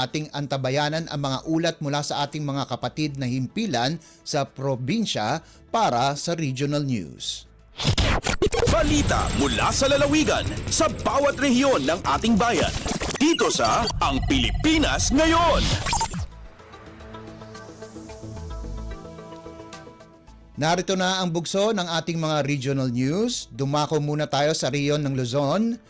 ating antabayanan ang mga ulat mula sa ating mga kapatid na himpilan sa probinsya para sa Regional News. Balita mula sa lalawigan sa bawat rehiyon ng ating bayan. Dito sa Ang Pilipinas Ngayon. Narito na ang bugso ng ating mga regional news. Dumako muna tayo sa rehiyon ng Luzon.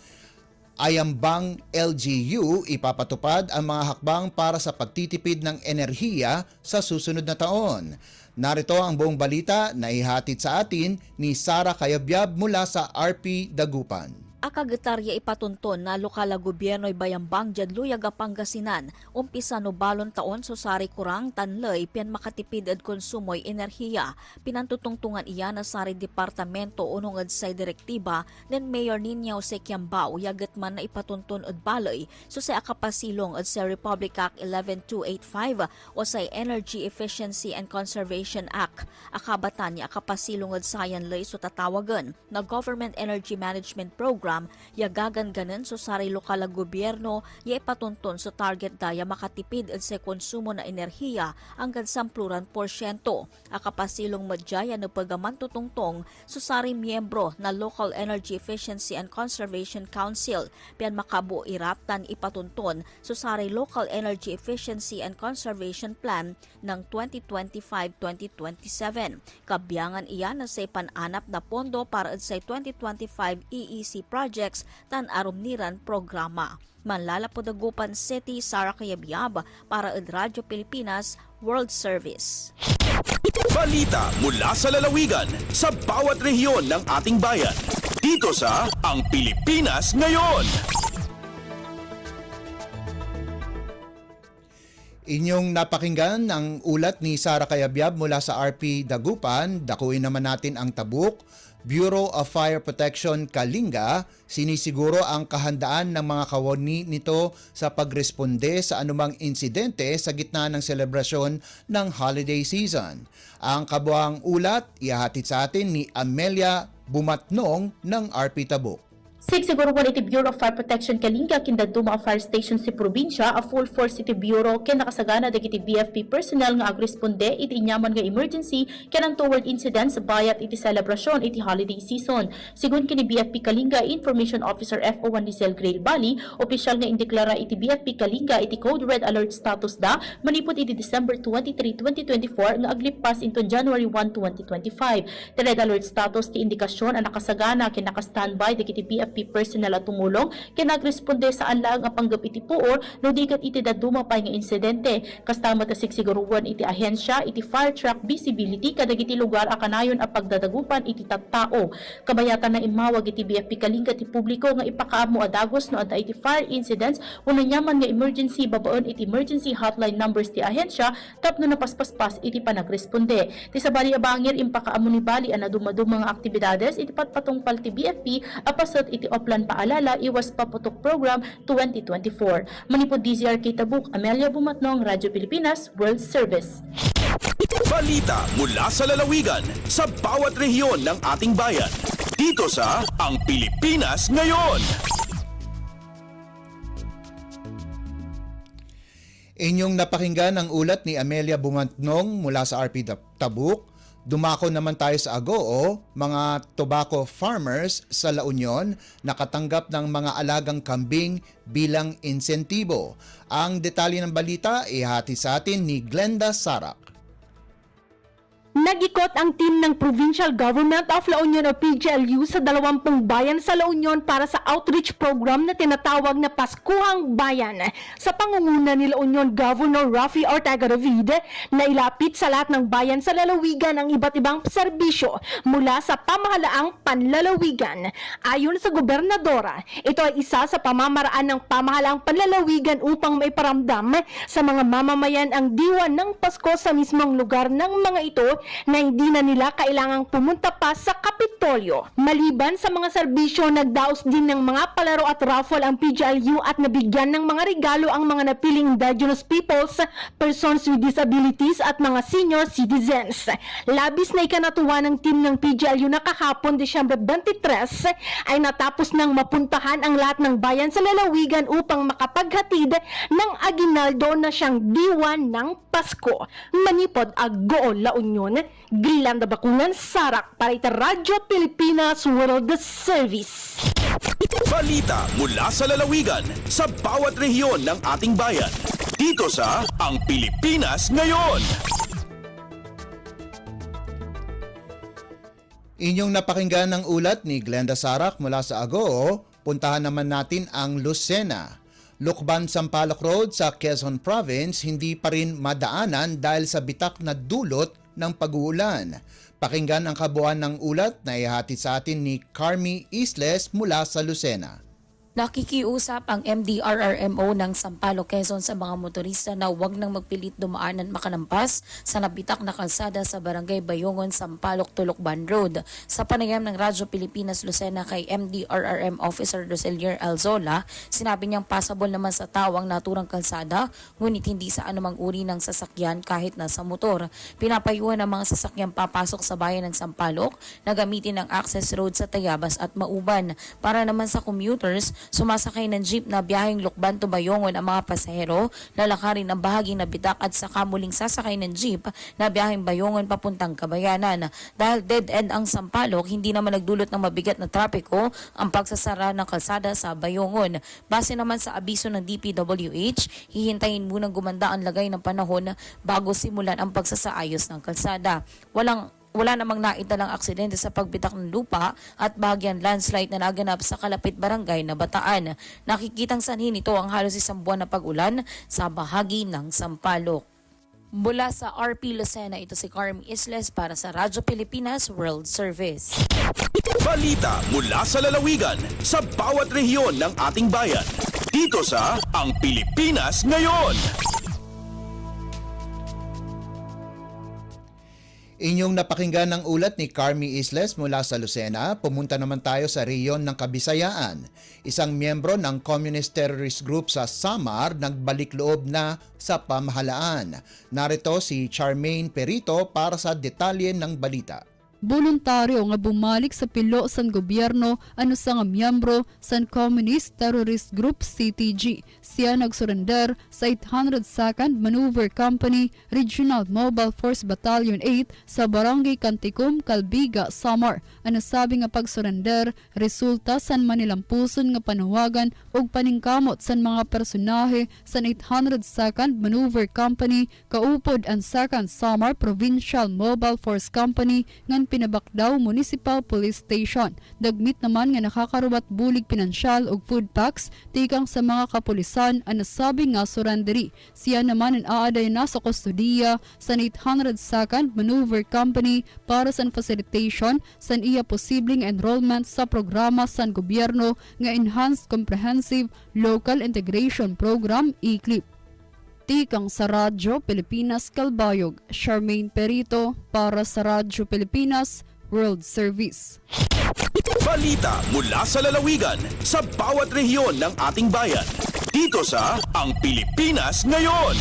Ayambang LGU ipapatupad ang mga hakbang para sa pagtitipid ng enerhiya sa susunod na taon. Narito ang buong balita na ihatid sa atin ni Sara Cayabyab mula sa RP Dagupan. Akagetarya ipatunton na lokal na gobyerno'y bayambang Jadluyag Pangasinan, umpisa no balon taon so sari kurang tanlay pian makatipid ed konsumoy enerhiya. Pinantutungtungan iya na sari departamento unong ed say direktiba nen Mayor Niniao Sequiambao yaget man na ipatunton ed balay so say akapasilong ed sa Republic Act 11285 o say Energy Efficiency and Conservation Act. Akabatan niya akapasilong ed sayan lay so tatawagan na Government Energy Management Program yagagan ganan so sari lokal na gobyerno ya ipatunton so target daya makatipid ed sa konsumo na enerhiya hanggang 10%. Akapasilong madjaya no pagamantutungtong so sari miyembro na Local Energy Efficiency and Conservation Council pian makabo iraptan ipatunton so sari Local Energy Efficiency and Conservation Plan ng 2025-2027. Kabyangan iya na sa pananap na pondo para ed sa 2025 EEC projects tan arumniran programa. Manlalapodagupan City, Sara Cayabyab para ed Radyo Pilipinas World Service. Balita mula sa lalawigan sa bawat rehiyon ng ating bayan. Dito sa Ang Pilipinas Ngayon. Inyong napakinggan ang ulat ni Sara Cayabyab mula sa RP Dagupan. Dakuin naman natin ang tabuk. Bureau of Fire Protection Kalinga sinisiguro ang kahandaan ng mga kawani nito sa pagresponde sa anumang insidente sa gitna ng selebrasyon ng holiday season. Ang kabuang ulat ihahatid sa atin ni Amelia Bumatnong ng RP Tabuk. Siguro po iti Bureau of Fire Protection Kalinga kinda duma fire station si probinsya a full force iti bureau ken nakasagana dagiti BFP personnel nga agresponde iti inyaman nga emergency ken ang toward incidents bayat iti selebrasyon iti holiday season. Sigun kini BFP Kalinga Information Officer FO1 Lisel Grail Bali, opisyal nga indeklara iti BFP Kalinga iti Code Red Alert status da manipot iti December 23, 2024 nga aglipas into January 1, 2025. The Red Alert status ti indikasyon ang nakasagana ken naka-standby dagiti BFP personnel at tumulong kinagresponde sa anlaang ang panggap iti puor no dikat iti daduma pay nga insidente kastama ta sigsiguruan iti ahensya iti fire truck visibility kadagiti lugar a kanayon a pagdadagupan iti tattao kabayatan na imawag iti BFP Kalinga ti publiko nga ipakaamo adagos no adda iti fire incidents uno nyaman nga emergency babaon iti emergency hotline numbers ti ahensya tapno napaspaspas iti panagresponde ti sabali abangir impakaamo ni Bali ana dumaduma nga aktibidades iti patpatungpal ti BFP apasat iti Oplan Paalala Iwas Paputok Program 2024. Manipod DZRK Tabuk, Amelia Bumatnong, Radyo Pilipinas, World Service. Balita mula sa lalawigan sa bawat rehiyon ng ating bayan. Dito sa Ang Pilipinas Ngayon. Inyong napakinggan ang ulat ni Amelia Bumatnong mula sa RP Tabuk. Dumako naman tayo sa Agoo, mga tobacco farmers sa La Union nakatanggap ng mga alagang kambing bilang insentibo. Ang detalye ng balita ihati sa atin ni Glenda Sarak. Nag-ikot ang team ng Provincial Government of La Union o PGLU sa 20 bayan sa La Union para sa outreach program na tinatawag na Paskuhang Bayan. Sa pangunguna ni La Union Governor Raffy Ortega David na ilapit sa lahat ng bayan sa lalawigan ang iba't ibang serbisyo mula sa pamahalaang panlalawigan. Ayon sa gobernadora, ito ay isa sa pamamaraan ng pamahalaang panlalawigan upang maiparamdam sa mga mamamayan ang diwa ng Pasko sa mismong lugar ng mga ito na hindi na nila kailangang pumunta pa sa Kapitolyo. Maliban sa mga serbisyo, nagdaos din ng mga palaro at raffle ang PGLU at nabigyan ng mga regalo ang mga napiling indigenous peoples, persons with disabilities at mga senior citizens. Labis na ikanatuwa ng team ng PGLU na kahapon Desyembre 23 ay natapos nang mapuntahan ang lahat ng bayan sa lalawigan upang makapaghatid ng aginaldo na siyang diwa ng Pasko. Manipod Agoo, La Union, Grilanda Bakungan, Sarak, para ita Radyo Pilipinas World Service. Balita mula sa lalawigan sa bawat rehiyon ng ating bayan. Dito sa Ang Pilipinas Ngayon. Inyong napakinggan ng ulat ni Glenda Sarak mula sa Agoo. Puntahan naman natin ang Lucena. Lukban Sampaloc Road sa Quezon Province hindi pa rin madaanan dahil sa bitak na dulot ng pag-uulan. Pakinggan ang kabuuan ng ulat na ihatid sa atin ni Carmi Isles mula sa Lucena. Nakikiusap ang MDRRMO ng Sampaloc, Quezon sa mga motorista na huwag nang magpilit dumaan at makalampas sa nabitak na kalsada sa Barangay Bayongon, Sampaloc, Tulukban Road. Sa panayam ng Radyo Pilipinas Lucena kay MDRRM Officer Roselier Alzola, sinabi niyang passable naman sa tao ang naturang kalsada, ngunit hindi sa anumang uri ng sasakyan kahit nasa motor. Pinapayuhan ang mga sasakyang papasok sa bayan ng Sampaloc na gamitin ang access road sa Tayabas at Mauban. Para naman sa commuters, sumasakay ng jeep na biyaheng Lukban to Bayongon ang mga pasahero, lalakarin ang bahaging nabitak at saka muling sasakay ng jeep na biyaheng Bayongon papuntang Kabayanan. Dahil dead end ang Sampaloc, hindi naman nagdulot ng mabigat na trapiko ang pagsasara ng kalsada sa Bayongon. Base naman sa abiso ng DPWH, hihintayin munang gumanda ang lagay ng panahon bago simulan ang pagsasaayos ng kalsada. Wala namang naitalang aksidente sa pagbitak ng lupa at bahagyang landslide na naganap sa kalapit barangay na Bataan. Nakikitang sanhin ito ang halos isang buwan na pag-ulan sa bahagi ng Sampaloc. Mula sa RP Lucena, ito si Carmi Isles para sa Radyo Pilipinas World Service. Balita mula sa lalawigan sa bawat rehiyon ng ating bayan. Dito sa Ang Pilipinas Ngayon. Inyong napakinggan ng ulat ni Carmi Isles mula sa Lucena. Pumunta naman tayo sa rehiyon ng Kabisayaan. Isang miyembro ng Communist Terrorist Group sa Samar nagbalik loob na sa pamahalaan. Narito si Charmaine Perito para sa detalye ng balita. Voluntaryo nga bumalik sa pilo sang gobyerno ano sa nga miyembro sa Communist Terrorist Group CTG. Siya nagsurrender sa 802nd Maneuver Company Regional Mobile Force Battalion 8 sa Barangay Canticum, Calbiga, Samar. Ano sabi nga pagsurrender resulta san manilampuson nga panawagan og paningkamot san mga personahe sa 802nd Maneuver Company kaupod ang 2nd Samar Provincial Mobile Force Company ngan Pinabakdaw Municipal Police Station. Dagmit naman nga nakakarubat bulig pinansyal og food packs tikang sa mga kapulisan ang nasabi nga surrenderi. Siya naman ang aaday na sa kustodiya sa 802nd Maneuver Company para sa facilitation sa iya posibleng enrollment sa programa sa gobyerno nga Enhanced Comprehensive Local Integration Program ECLIP. Tikang sa Radyo Pilipinas Kalbayog, Charmaine Perito para sa Radyo Pilipinas World Service. Balita mula sa lalawigan sa bawat rehiyon ng ating bayan. Dito sa Ang Pilipinas Ngayon.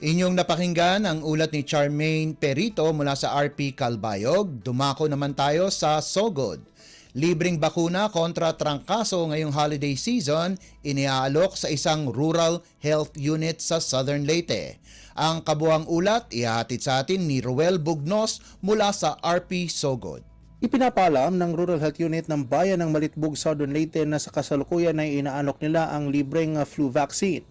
Inyong napakinggan ang ulat ni Charmaine Perito mula sa RP Kalbayog. Dumako naman tayo sa Sogod. Libreng bakuna kontra trangkaso ngayong holiday season iniaalok sa isang rural health unit sa Southern Leyte. Ang kabuang ulat ihahatid sa atin ni Ruel Bugnos mula sa RP Sogod. Ipinapalam ng Rural Health Unit ng Bayan ng Malitbog, Southern Leyte na sa kasalukuyan ay inaanok nila ang libreng flu vaccine.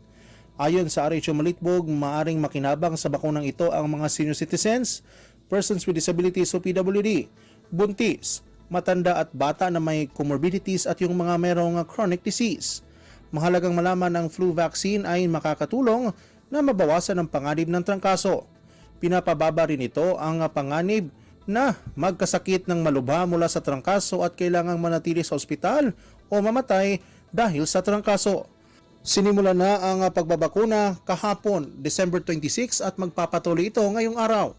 Ayon sa RH Malitbog, maaring makinabang sa bakunang ito ang mga senior citizens, persons with disabilities o PWD, buntis, matanda at bata na may comorbidities at yung mga merong chronic disease. Mahalagang malaman ang flu vaccine ay makakatulong na mabawasan ang panganib ng trangkaso. Pinapababa rin ito ang panganib na magkasakit ng malubha mula sa trangkaso at kailangang manatili sa ospital o mamatay dahil sa trangkaso. Sinimula na ang pagbabakuna kahapon, December 26 at magpapatuloy ito ngayong araw.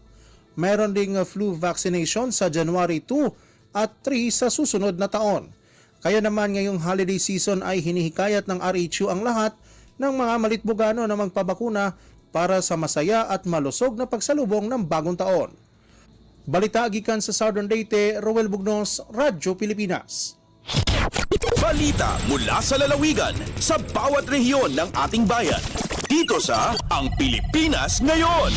Meron ding flu vaccination sa January 2 at 3 sa susunod na taon. Kaya naman ngayong holiday season ay hinihikayat ng RHU ang lahat ng mga malitbugano na magpabakuna para sa masaya at malusog na pagsalubong ng bagong taon. Balita gikan sa Southern Leyte, Roel Bugnos, Radyo Pilipinas. Balita mula sa lalawigan sa bawat rehiyon ng ating bayan. Dito sa Ang Pilipinas Ngayon.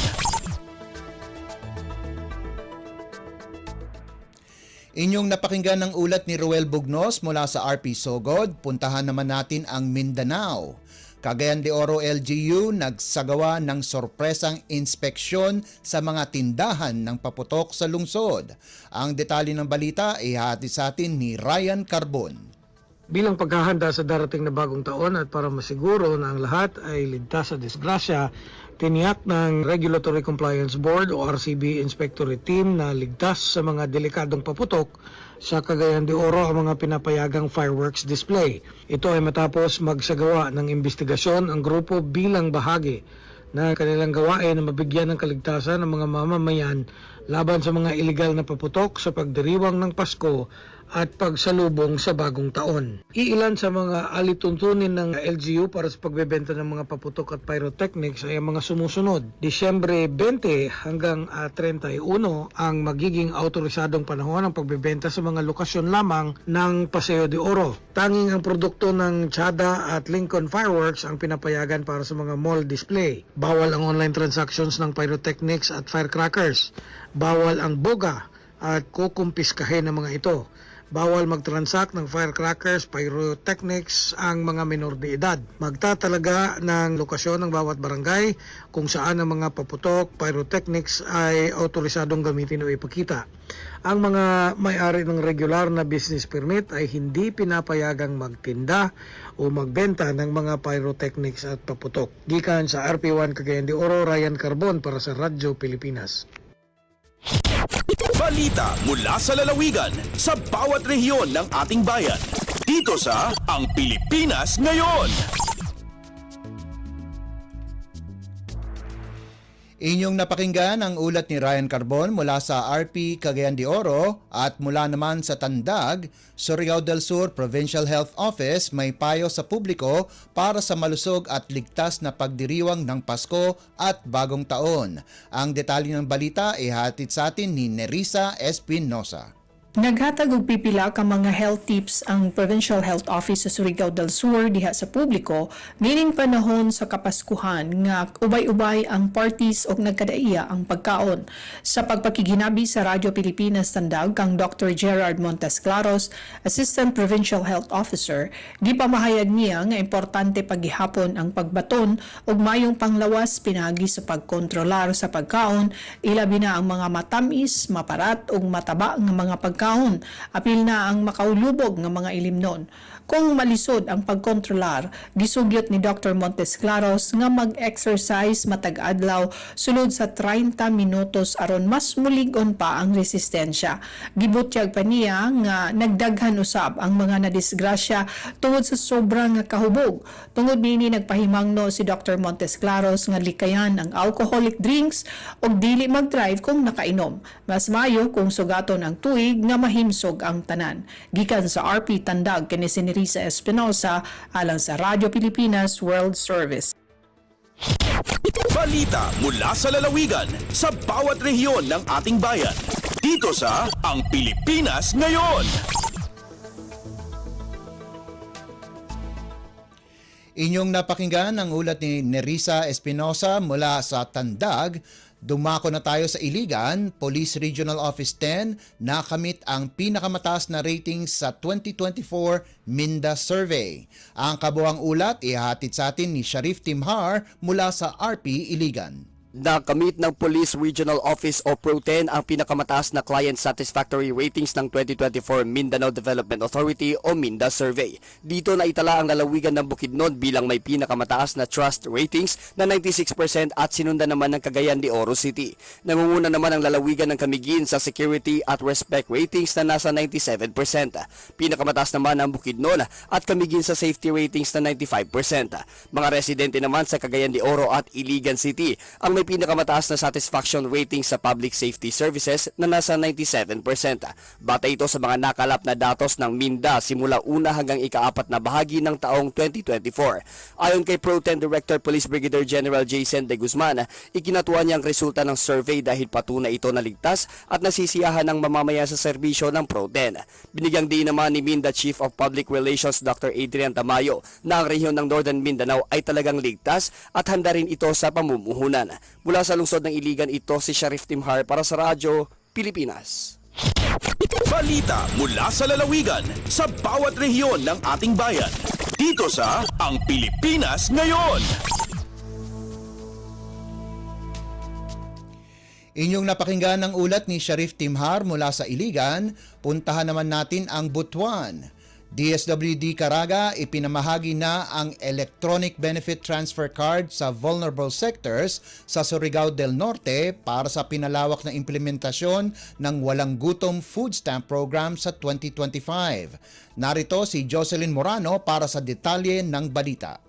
Inyong napakinggan ng ulat ni Roel Bugnos mula sa RP Sogod. Puntahan naman natin ang Mindanao. Cagayan de Oro LGU nagsagawa ng sorpresang inspeksyon sa mga tindahan ng paputok sa lungsod. Ang detalye ng balita ay hati sa atin ni Ryan Carbon. Bilang paghahanda sa darating na bagong taon at para masiguro na ang lahat ay ligtas sa disgrasya, tiniyak ng Regulatory Compliance Board o RCB Inspectorate Team na ligtas sa mga delikadong paputok sa Cagayan de Oro ang mga pinapayagang fireworks display. Ito ay matapos magsagawa ng investigasyon ang grupo bilang bahagi na kanilang gawain na mabigyan ng kaligtasan ng mga mamamayan laban sa mga iligal na paputok sa pagdiriwang ng Pasko at pagsalubong sa bagong taon. Iilan sa mga alituntunin ng LGU para sa pagbebenta ng mga paputok at pyrotechnics ay ang mga sumusunod. Disyembre 20 hanggang 31 ang magiging autorisadong panahon ng pagbebenta sa mga lokasyon lamang ng Paseo de Oro. Tanging ang produkto ng Chada at Lincoln Fireworks ang pinapayagan para sa mga mall display. Bawal ang online transactions ng pyrotechnics at firecrackers. Bawal ang boga at kukumpiskahin ng mga ito. Bawal mag-transact ng firecrackers, pyrotechnics ang mga minor de edad. Magtatalaga ng lokasyon ng bawat barangay kung saan ang mga paputok, pyrotechnics ay autorisadong gamitin o ipakita. Ang mga may-ari ng regular na business permit ay hindi pinapayagang magtinda o magbenta ng mga pyrotechnics at paputok. Gikan sa RP1 Cagayan de Oro, Ryan Carbon para sa Radyo Pilipinas. Balita mula sa lalawigan sa bawat rehiyon ng ating bayan. Dito sa Ang Pilipinas Ngayon. Inyong napakinggan ang ulat ni Ryan Carbon mula sa RP Cagayan de Oro at mula naman sa Tandag, Surigao del Sur Provincial Health Office may payo sa publiko para sa malusog at ligtas na pagdiriwang ng Pasko at Bagong Taon. Ang detalye ng balita ay hatid sa atin ni Nerissa Espinosa. Naghatag og pipila ka mga health tips ang Provincial Health Office sa Surigao del Sur diha sa publiko nining panahon sa Kapaskuhan nga ubay-ubay ang parties og nagkadaiya ang pagkaon. Sa pagpakiginabi sa Radyo Pilipinas Tandag kang Dr. Gerard Montes Claros, Assistant Provincial Health Officer, gipamahayag niya nga importante paghihapon ang pagbaton og mayong panglawas pinagi sa pagkontrolar sa pagkaon, ilabi na ang mga matamis, maparat ug mataba nga mga pagkaon. Apil na ang makaulubog ng mga ilimnon. Kung malisod ang pagkontrolar, gisugyot ni Dr. Montes Claros nga mag-exercise matag adlaw sulod sa 30 minutos aron mas mulig-on pa ang resistensya. Gibutyag pa niya nga nagdaghan usab ang mga nadisgrasya tungod sa sobrang nga kahubog. Tungod nini nagpahimangno si Dr. Montes Claros nga likayan ang alcoholic drinks og dili mag-drive kung nakainom. Mas mayo kung sugaton ang tuig nga mahimsog ang tanan. Gikan sa RP Tandag kini si Nerissa Espinosa alang sa Radyo Pilipinas World Service. Balita mula sa lalawigan sa bawat rehiyon ng ating bayan. Dito sa Ang Pilipinas Ngayon. Inyong napakinggan ang ulat ni Nerissa Espinosa mula sa Tandag. Dumako na tayo sa Iligan, Police Regional Office 10, nakamit ang pinakamataas na rating sa 2024 Minda Survey. Ang kabuang ulat ihatid sa atin ni Sharif Timhar mula sa RP Iligan. Nakamit ng Police Regional Office o PRO-10 ang pinakamataas na Client Satisfactory Ratings ng 2024 Mindanao Development Authority o MINDA Survey. Dito na itala ang lalawigan ng Bukidnon bilang may pinakamataas na Trust Ratings na 96% at sinundan naman ng Cagayan de Oro City. Nangunguna naman ang lalawigan ng Camiguin sa Security at Respect Ratings na nasa 97%. Pinakamataas naman ang Bukidnon at Camiguin sa Safety Ratings na 95%. Mga residente naman sa Cagayan de Oro at Iligan City ang may pinakamataas na satisfaction rating sa public safety services na nasa 97%. Bata ito sa mga nakalap na datos ng MINDA simula una hanggang ika-4 na bahagi ng taong 2024. Ayon kay Pro-10 Director Police Brigadier General Jason De Guzman, ikinatuwa niya ang resulta ng survey dahil patunay ito na ligtas at nasisiyahan ng mamamayan sa serbisyo ng Pro-10. Binigyang din naman ni MINDA Chief of Public Relations Dr. Adrian Tamayo na ang rehiyon ng Northern Mindanao ay talagang ligtas at handa rin ito sa pamumuhunan. Mula sa lungsod ng Iligan, ito si Sheriff Timhar para sa Radyo Pilipinas. Balita mula sa lalawigan sa bawat rehiyon ng ating bayan. Dito sa Ang Pilipinas Ngayon. Inyong napakinggan ang ulat ni Sheriff Timhar mula sa Iligan. Puntahan naman natin ang Butuan. DSWD Caraga ipinamahagi na ang Electronic Benefit Transfer Card sa vulnerable sectors sa Surigao del Norte para sa pinalawak na implementasyon ng Walang Gutom Food Stamp Program sa 2025. Narito si Jocelyn Morano para sa detalye ng balita.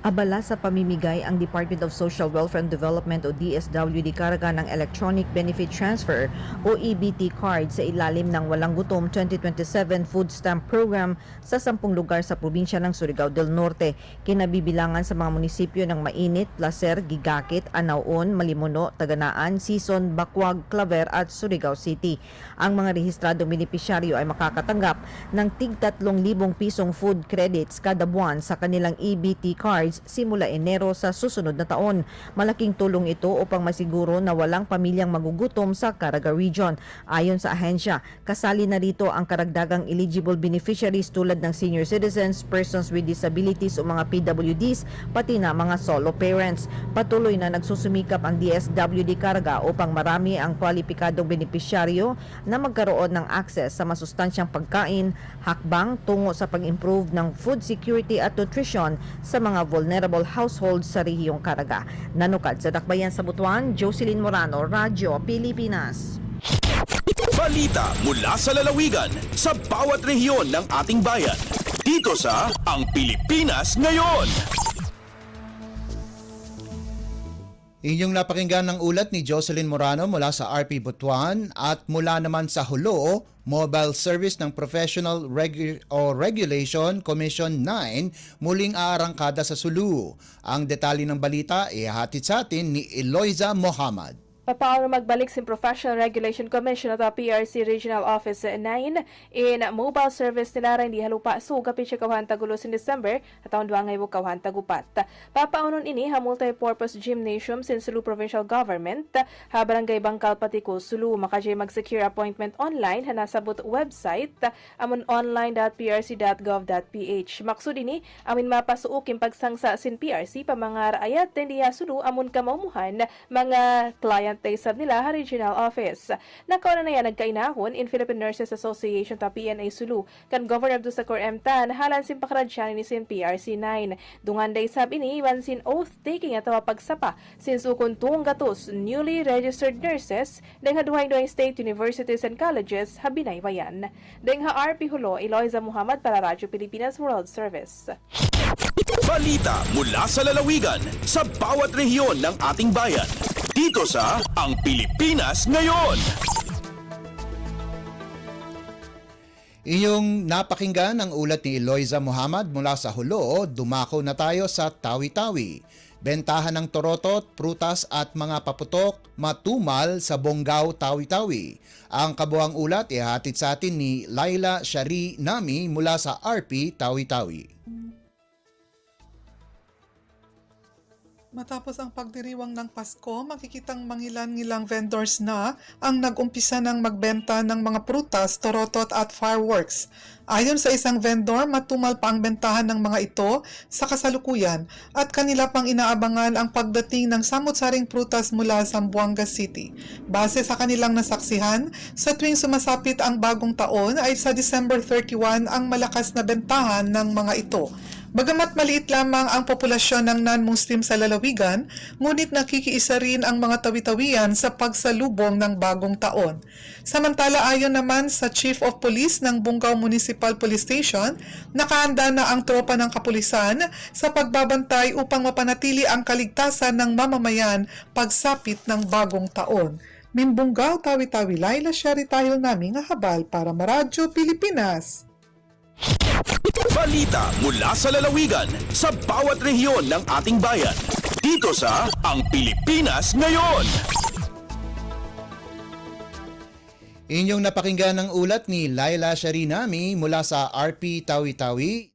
Abala sa pamimigay ang Department of Social Welfare and Development o DSWD Caraga ng Electronic Benefit Transfer o EBT card sa ilalim ng Walang Gutom 2027 Food Stamp Program sa 10 lugar sa probinsya ng Surigao del Norte. Kinabibilangan sa mga munisipyo ng Mainit, Placer, Gigakit, Anaon, Malimuno, Taganaan, Sison, Bacuag, Claver at Surigao City. Ang mga rehistradong benepisyaryo ay makakatanggap ng tig 3,000 pisong food credits kada buwan sa kanilang EBT cards simula Enero sa susunod na taon. Malaking tulong ito upang masiguro na walang pamilyang magugutom sa Caraga Region. Ayon sa ahensya, kasali na rito ang karagdagang eligible beneficiaries tulad ng senior citizens, persons with disabilities o mga PWDs, pati na mga solo parents. Patuloy na nagsusumikap ang DSWD Caraga upang marami ang kwalipikadong benepisyaryo na magkaroon ng access sa masustansyang pagkain, hakbang tungo sa pag-improve ng food security at nutrition sa mga vulnerable households sa rehiyong Caraga. Nanukad sa Dakbayan sa Butuan, Jocelyn Morano, Radyo Pilipinas. Balita mula sa lalawigan sa bawat rehiyon ng ating bayan. Dito sa Ang Pilipinas Ngayon. Inyong napakinggan ng ulat ni Jocelyn Morano mula sa RP Butuan at mula naman sa Hulo, Mobile Service ng Professional Regulation Commission 9 muling aarangkada sa Sulu. Ang detalye ng balita ihahatid sa atin ni Eloisa Mohamad. Papaano magbalik si Professional Regulation Commission at PRC Regional Office 9 in mobile service nila rin di halupa so kapit siya kawan tagulos in December at taon duwa ngay kawan tagupat. Papaunon ini ha multi-purpose gymnasium sin Sulu Provincial Government ha barangay Bangkal Patiko Sulu makajay mag-secure appointment online ha nasabot website amon online.prc.gov.ph. Maksud ini amin mapasuukim pagsangsa sin PRC pa mga raayat hindi ha Sulu amon kamamuhan mga client taysab nila ha regional office. Nakauna na yan nagkainahon in Philippine Nurses Association ta PNA Sulu kan Governor Abdul Sakur M. Tan halan sin pakradyan ni sin PRC 9. Dungan day sab ini iwan sin oath taking at pagsapa sin sukon tuong gatos newly registered nurses deng haduhay-duhay state universities and colleges ha binaybayan. Deng ha RP Hulo, Eloisa Muhammad para Radyo Pilipinas World Service. Balita mula sa lalawigan sa bawat rehiyon ng ating bayan. Dito sa Ang Pilipinas Ngayon. Inyong napakinggan ang ulat ni Eloisa Muhammad mula sa Hulo. Dumako na tayo sa Tawi-Tawi. Bentahan ng torotot, prutas at mga paputok matumal sa Bonggao, Tawi-Tawi. Ang kabuang ulat ihatid sa atin ni Laila Shari Nami mula sa RP Tawi-Tawi. Matapos ang pagdiriwang ng Pasko, makikitang mangilan-ngilang vendors na ang nag-umpisa ng magbenta ng mga prutas, torotot at fireworks. Ayon sa isang vendor, matumal pa ang bentahan ng mga ito sa kasalukuyan at kanila pang inaabangan ang pagdating ng samut-saring prutas mula sa Zamboanga City. Base sa kanilang nasaksihan, sa tuwing sumasapit ang bagong taon ay sa December 31 ang malakas na bentahan ng mga ito. Bagamat maliit lamang ang populasyon ng non-Muslim sa lalawigan, ngunit nakikiisa rin ang mga tawi-tawian sa pagsalubong ng bagong taon. Samantala ayon naman sa Chief of Police ng Bungaw Municipal Police Station, nakahanda na ang tropa ng kapulisan sa pagbabantay upang mapanatili ang kaligtasan ng mamamayan pagsapit ng bagong taon. Mimbunggaw, Tawi-Tawi, Laila, Sherry tayo naming habal para Maradyo Pilipinas. Balita mula sa lalawigan sa bawat rehiyon ng ating bayan. Dito sa Ang Pilipinas Ngayon. Inyong napakinggan ang ulat ni Laila Sharinami mula sa RP Tawi-Tawi.